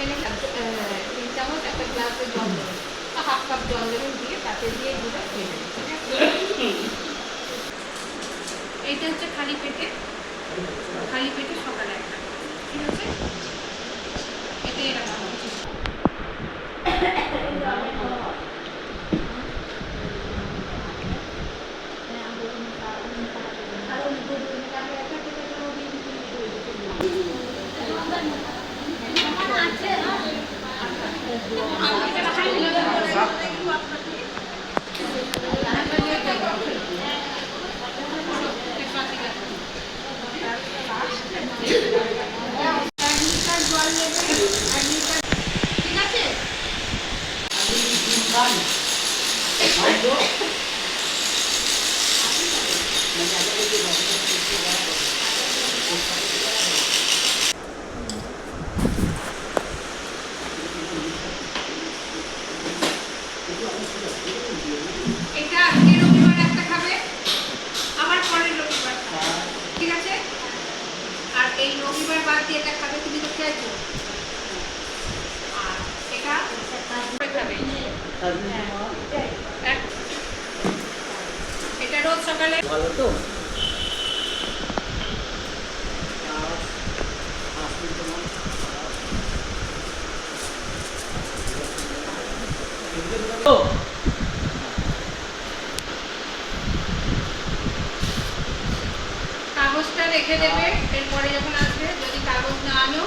এনে 3 চামচ একটা গ্লাসে জল দেবেন বা হাফ কাপ জল দেবেন, দিয়ে তাতে দিয়ে গুলে খেয়ে নেবেন, ঠিক আছে? এইটা হচ্ছে খালি পেটে সকালে একটা, ঠিক আছে? এটাই রাখা হচ্ছে। ঠিক আছে? এটা আজকে রবিবার একটা খাবে, আবার পরের রবিবার খাবে, ঠিক আছে? আর এই রবিবার বাদ দিয়ে এটা খাবে, তুমি তো খেয়েছো। আর এটা খাবে, এটা রোজ সকালে। ভালো তো কাগজটা রেখে দেবে, এরপরে যখন আসবে যদি কাগজ না আনো